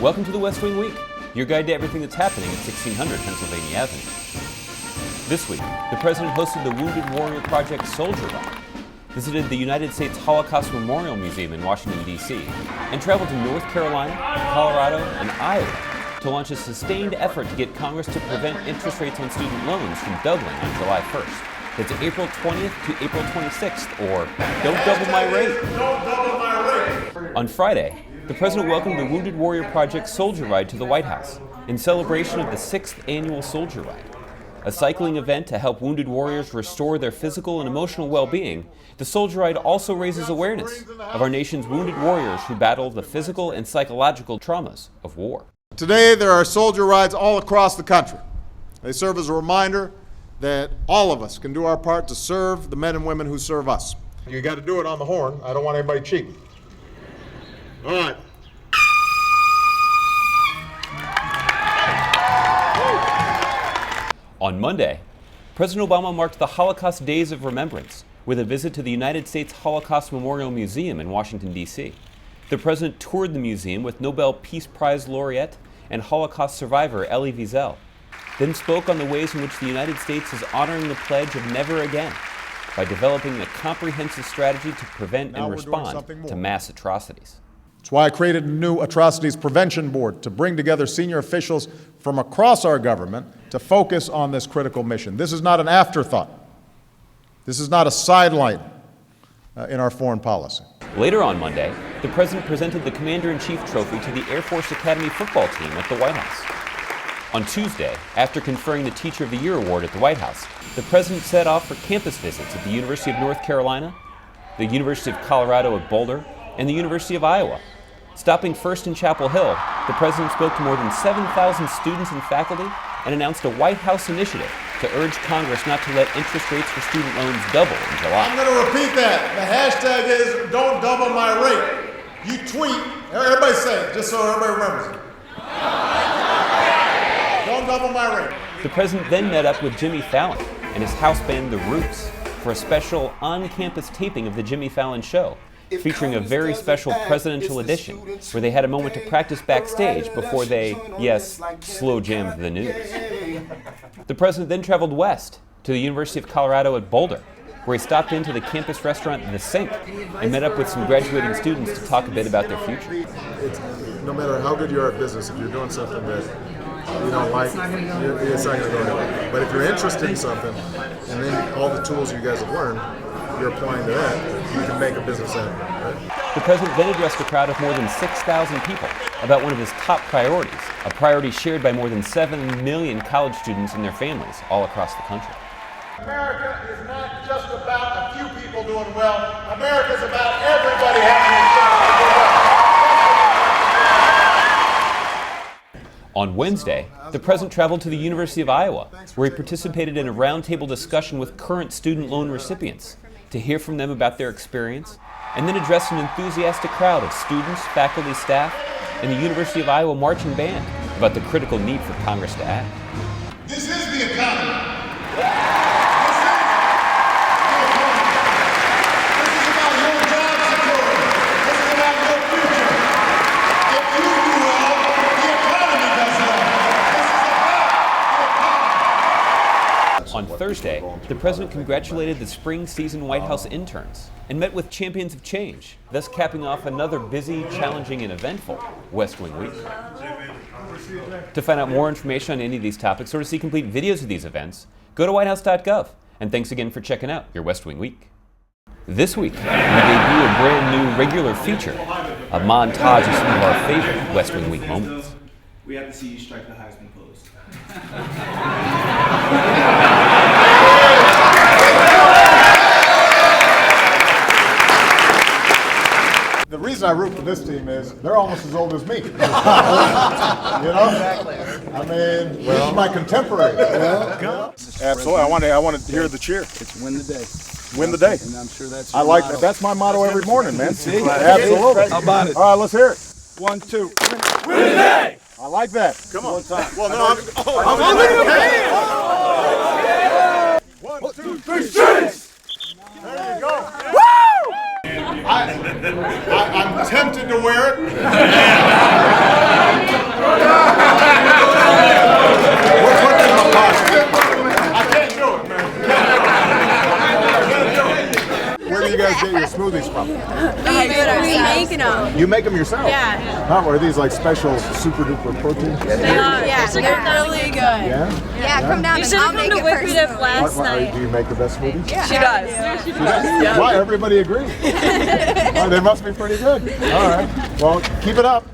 Welcome to the West Wing Week, your guide to everything that's happening at 1600 Pennsylvania Avenue. This week, the President hosted the Wounded Warrior Project Soldier Ride, visited the United States Holocaust Memorial Museum in Washington, D.C., and traveled to North Carolina, Colorado, and Iowa to launch a sustained effort to get Congress to prevent interest rates on student loans from doubling on July 1st. That's April 20th to April 26th, or Don't Double My Rate. Don't double my rate. On Friday, the President welcomed the Wounded Warrior Project Soldier Ride to the White House in celebration of the 6th annual Soldier Ride. A cycling event to help wounded warriors restore their physical and emotional well-being, the Soldier Ride also raises awareness of our nation's wounded warriors who battle the physical and psychological traumas of war. Today there are soldier rides all across the country. They serve as a reminder that all of us can do our part to serve the men and women who serve us. You got to do it on the horn. I don't want anybody cheating. All right. On Monday, President Obama marked the Holocaust Days of Remembrance with a visit to the United States Holocaust Memorial Museum in Washington, D.C. The President toured the museum with Nobel Peace Prize laureate and Holocaust survivor Elie Wiesel, then spoke on the ways in which the United States is honoring the pledge of never again by developing a comprehensive strategy to prevent and respond to mass atrocities. That's why I created a new Atrocities Prevention Board to bring together senior officials from across our government to focus on this critical mission. This is not an afterthought. This is not a sideline in our foreign policy. Later on Monday, the President presented the Commander-in-Chief Trophy to the Air Force Academy football team at the White House. On Tuesday, after conferring the Teacher of the Year award at the White House, the President set off for campus visits at the University of North Carolina, the University of Colorado at Boulder, and the University of Iowa. Stopping first in Chapel Hill, the President spoke to more than 7,000 students and faculty and announced a White House initiative to urge Congress not to let interest rates for student loans double in July. I'm going to repeat that. The hashtag is Don't Double My Rate. You tweet, everybody say it, just so everybody remembers it. Don't double my rate. The President then met up with Jimmy Fallon and his house band The Roots for a special on-campus taping of The Jimmy Fallon Show, featuring a very special presidential edition where they had a moment to practice backstage before they, yes, slow jammed the news. The President then traveled west to the University of Colorado at Boulder, where he stopped into the campus restaurant The Sink and met up with some graduating students to talk a bit about their future. No matter how good you are at business, if you're doing something that you don't like, it's not going to go anywhere. But if you're interested in something, and then all the tools you guys have learned, you're applying to that, you can make a business out of it. Right? The President then addressed a crowd of more than 6,000 people about one of his top priorities, a priority shared by more than 7 million college students and their families all across the country. America is not just about a few people doing well. America is about everybody having a chance to do well. On Wednesday, the President traveled to the University of Iowa, where he participated in a roundtable discussion with current student loan recipients to hear from them about their experience, and then addressed an enthusiastic crowd of students, faculty, staff, and the University of Iowa marching band about the critical need for Congress to act. This is the economy. On Thursday, the President congratulated the spring season White House interns and met with champions of change, thus capping off another busy, challenging, and eventful West Wing Week. To find out more information on any of these topics or to see complete videos of these events, go to whitehouse.gov. And thanks again for checking out your West Wing Week. This week, we debut a brand new regular feature, a montage of some of our favorite West Wing Week moments. We have to see you strike the Heisman pose. The reason I root for this team is they're almost as old as me. You know? Exactly. I mean, this is my contemporary. Absolutely. I want to hear the cheer. It's win the day. Win the day. And I'm sure that's I your like motto. that. That's my motto every morning, man. See? Absolutely. How about it? All right, let's hear it. 1, 2. Win the day. I like that. Come on. One time. Well, no, I'm looking at the 1, 2, 3, streets. There you go. Woo! I'm tempted to wear it. guys get your smoothies from? We making them. You make them yourself? Yeah. Huh, are these like special super duper protein? Yeah, they're really good. Yeah? Yeah, come down You and should I'll have make come to it Wicked Up personally. last night. Do you make the best smoothies? Yeah. She does. She does? Why? Everybody agrees. Oh, they must be pretty good. All right. Well, keep it up.